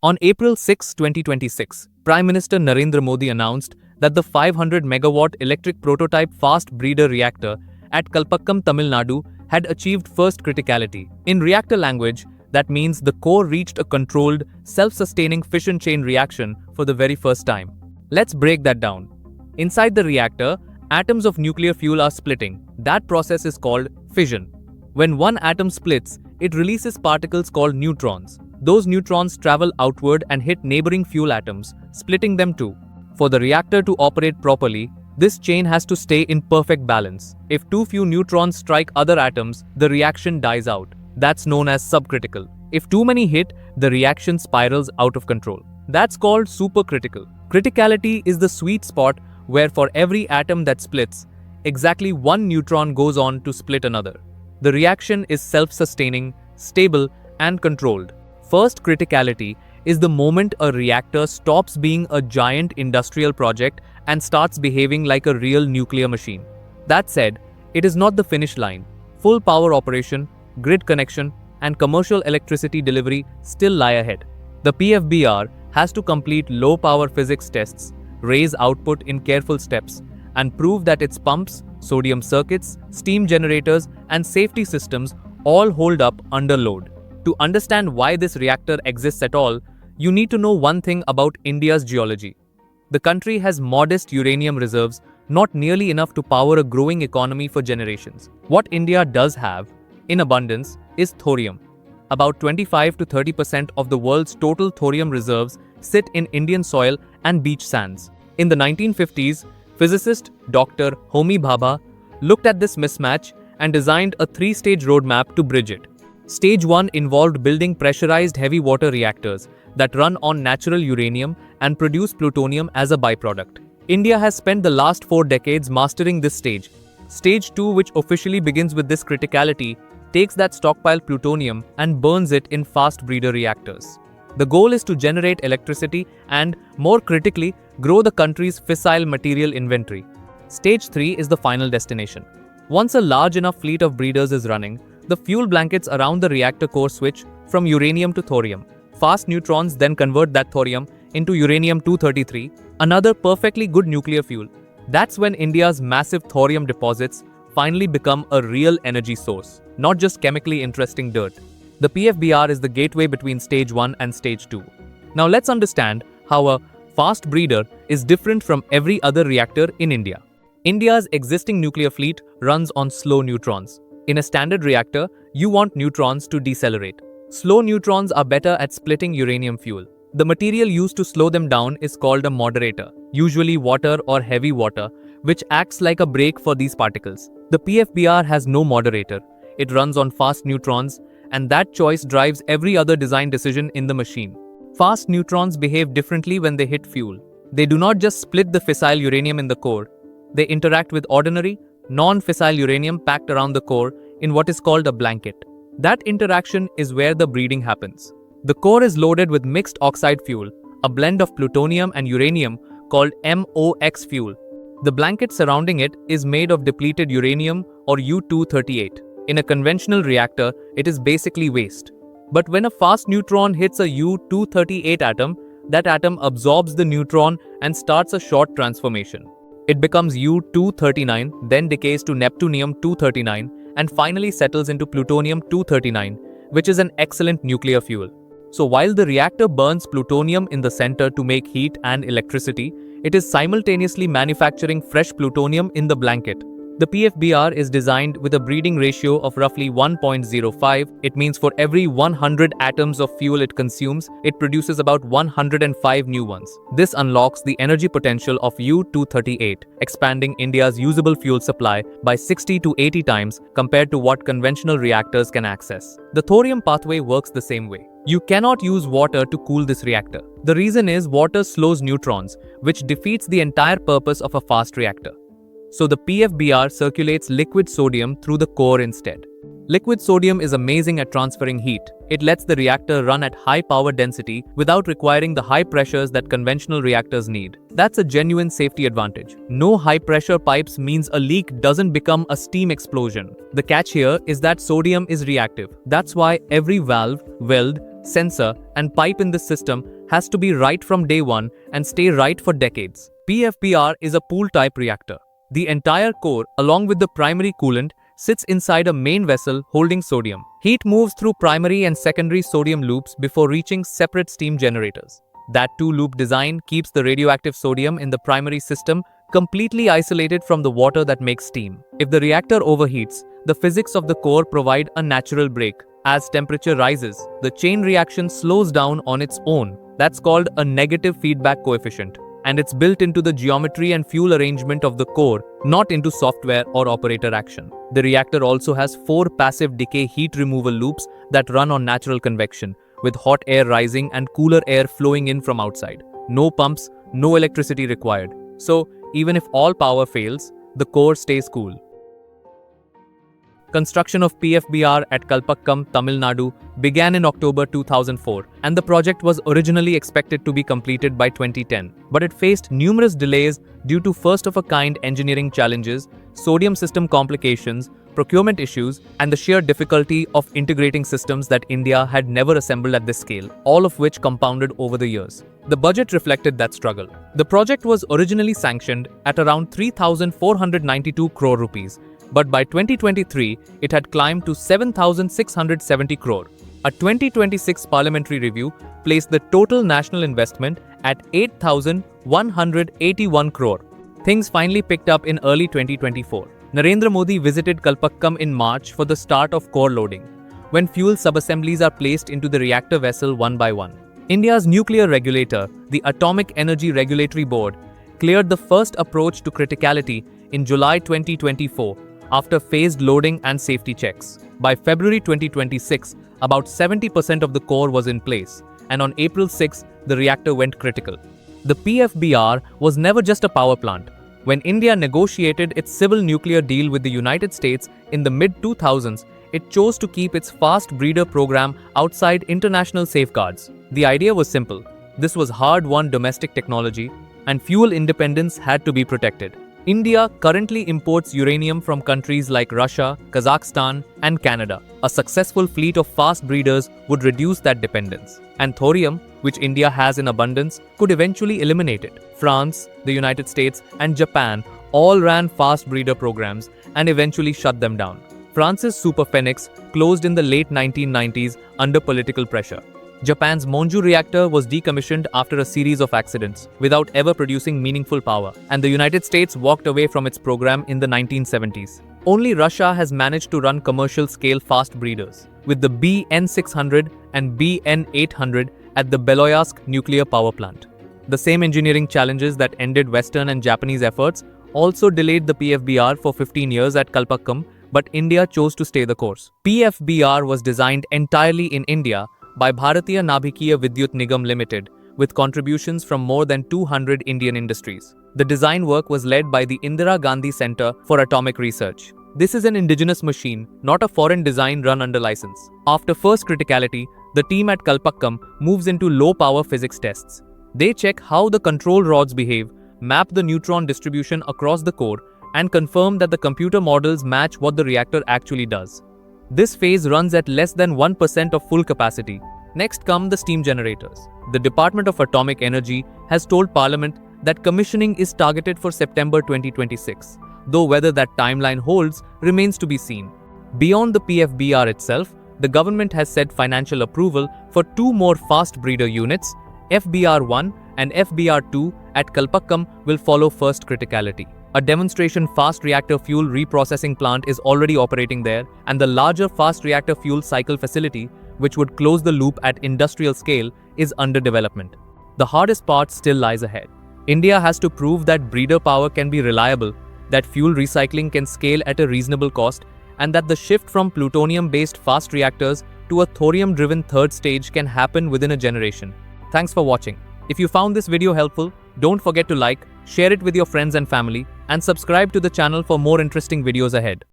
On April 6, 2026, Prime Minister Narendra Modi announced that the 500 megawatt electric prototype Fast Breeder Reactor at Kalpakkam, Tamil Nadu had achieved first criticality. In reactor language, that means the core reached a controlled, self-sustaining fission chain reaction for the very first time. Let's break that down. Inside the reactor, atoms of nuclear fuel are splitting. That process is called fission. When one atom splits, it releases particles called neutrons. Those neutrons travel outward and hit neighboring fuel atoms, splitting them too. For the reactor to operate properly, this chain has to stay in perfect balance. If too few neutrons strike other atoms, the reaction dies out. That's known as subcritical. If too many hit, the reaction spirals out of control. That's called supercritical. Criticality is the sweet spot where for every atom that splits, exactly one neutron goes on to split another. The reaction is self-sustaining, stable, and controlled. First criticality is the moment a reactor stops being a giant industrial project and starts behaving like a real nuclear machine. That said, it is not the finish line. Full power operation, grid connection, and commercial electricity delivery still lie ahead. The PFBR has to complete low-power physics tests, raise output in careful steps, and prove that its pumps, sodium circuits, steam generators, and safety systems all hold up under load. To understand why this reactor exists at all, you need to know one thing about India's geology. The country has modest uranium reserves, not nearly enough to power a growing economy for generations. What India does have, in abundance, is thorium. About 25 to 30% of the world's total thorium reserves sit in Indian soil and beach sands. In the 1950s, physicist Dr. Homi Bhabha looked at this mismatch and designed a three-stage roadmap to bridge it. Stage 1 involved building pressurized heavy water reactors that run on natural uranium and produce plutonium as a byproduct. India has spent the last 4 decades mastering this stage. Stage 2, which officially begins with this criticality, takes that stockpiled plutonium and burns it in fast breeder reactors. The goal is to generate electricity and, more critically, grow the country's fissile material inventory. Stage 3 is the final destination. Once a large enough fleet of breeders is running, the fuel blankets around the reactor core switch from uranium to thorium. Fast neutrons then convert that thorium into uranium-233, another perfectly good nuclear fuel. That's when India's massive thorium deposits finally become a real energy source, not just chemically interesting dirt. The PFBR is the gateway between stage 1 and stage 2. Now let's understand how a fast breeder is different from every other reactor in India. India's existing nuclear fleet runs on slow neutrons. In a standard reactor, you want neutrons to decelerate. Slow neutrons are better at splitting uranium fuel. The material used to slow them down is called a moderator, usually water or heavy water, which acts like a brake for these particles. The PFBR has no moderator. It runs on fast neutrons, and that choice drives every other design decision in the machine. Fast neutrons behave differently when they hit fuel. They do not just split the fissile uranium in the core. They interact with ordinary, non-fissile uranium packed around the core in what is called a blanket. That interaction is where the breeding happens. The core is loaded with mixed oxide fuel, a blend of plutonium and uranium called MOX fuel. The blanket surrounding it is made of depleted uranium or U-238. In a conventional reactor, it is basically waste. But when a fast neutron hits a U-238 atom, that atom absorbs the neutron and starts a short transformation. It becomes U-239, then decays to neptunium-239, and finally settles into plutonium-239, which is an excellent nuclear fuel. So while the reactor burns plutonium in the center to make heat and electricity, it is simultaneously manufacturing fresh plutonium in the blanket. The PFBR is designed with a breeding ratio of roughly 1.05. It means for every 100 atoms of fuel it consumes, it produces about 105 new ones. This unlocks the energy potential of U-238, expanding India's usable fuel supply by 60 to 80 times compared to what conventional reactors can access. The thorium pathway works the same way. You cannot use water to cool this reactor. The reason is water slows neutrons, which defeats the entire purpose of a fast reactor. So the PFBR circulates liquid sodium through the core instead. Liquid sodium is amazing at transferring heat. It lets the reactor run at high power density without requiring the high pressures that conventional reactors need. That's a genuine safety advantage. No high pressure pipes means a leak doesn't become a steam explosion. The catch here is that sodium is reactive. That's why every valve, weld, sensor, and pipe in this system has to be right from day one and stay right for decades. PFBR is a pool-type reactor. The entire core, along with the primary coolant, sits inside a main vessel holding sodium. Heat moves through primary and secondary sodium loops before reaching separate steam generators. That two-loop design keeps the radioactive sodium in the primary system completely isolated from the water that makes steam. If the reactor overheats, the physics of the core provide a natural break. As temperature rises, the chain reaction slows down on its own. That's called a negative feedback coefficient. And it's built into the geometry and fuel arrangement of the core, not into software or operator action. The reactor also has 4 passive decay heat removal loops that run on natural convection, with hot air rising and cooler air flowing in from outside. No pumps, no electricity required. So, even if all power fails, the core stays cool. Construction of PFBR at Kalpakkam, Tamil Nadu began in October 2004, and the project was originally expected to be completed by 2010. But it faced numerous delays due to first-of-a-kind engineering challenges, sodium system complications, procurement issues, and the sheer difficulty of integrating systems that India had never assembled at this scale, all of which compounded over the years. The budget reflected that struggle. The project was originally sanctioned at around 3,492 crore rupees, but by 2023, it had climbed to 7,670 crore. A 2026 parliamentary review placed the total national investment at 8,181 crore. Things finally picked up in early 2024. Narendra Modi visited Kalpakkam in March for the start of core loading, when fuel subassemblies are placed into the reactor vessel one by one. India's nuclear regulator, the Atomic Energy Regulatory Board, cleared the first approach to criticality in July 2024 after phased loading and safety checks. By February 2026, about 70% of the core was in place, and on April 6, the reactor went critical. The PFBR was never just a power plant. When India negotiated its civil nuclear deal with the United States in the mid-2000s, it chose to keep its fast breeder program outside international safeguards. The idea was simple. This was hard-won domestic technology, and fuel independence had to be protected. India currently imports uranium from countries like Russia, Kazakhstan, and Canada. A successful fleet of fast breeders would reduce that dependence. And thorium, which India has in abundance, could eventually eliminate it. France, the United States, and Japan all ran fast breeder programs and eventually shut them down. France's Super Phoenix closed in the late 1990s under political pressure. Japan's Monju reactor was decommissioned after a series of accidents, without ever producing meaningful power, and the United States walked away from its program in the 1970s. Only Russia has managed to run commercial-scale fast breeders, with the BN600 and BN800 at the Beloyarsk nuclear power plant. The same engineering challenges that ended Western and Japanese efforts also delayed the PFBR for 15 years at Kalpakkam, but India chose to stay the course. PFBR was designed entirely in India by Bharatiya Nabhikiya Vidyut Nigam Limited, with contributions from more than 200 Indian industries. The design work was led by the Indira Gandhi Center for Atomic Research. This is an indigenous machine, not a foreign design run under license. After first criticality, the team at Kalpakkam moves into low-power physics tests. They check how the control rods behave, map the neutron distribution across the core, and confirm that the computer models match what the reactor actually does. This phase runs at less than 1% of full capacity. Next come the steam generators. The Department of Atomic Energy has told Parliament that commissioning is targeted for September 2026, though whether that timeline holds remains to be seen. Beyond the PFBR itself, the government has said financial approval for 2 more fast breeder units, FBR1 and FBR2 at Kalpakkam will follow first criticality. A demonstration fast reactor fuel reprocessing plant is already operating there, and the larger fast reactor fuel cycle facility, which would close the loop at industrial scale, is under development. The hardest part still lies ahead. India has to prove that breeder power can be reliable, that fuel recycling can scale at a reasonable cost, and that the shift from plutonium-based fast reactors to a thorium-driven third stage can happen within a generation. Thanks for watching. If you found this video helpful, don't forget to like, share it with your friends and family, and subscribe to the channel for more interesting videos ahead.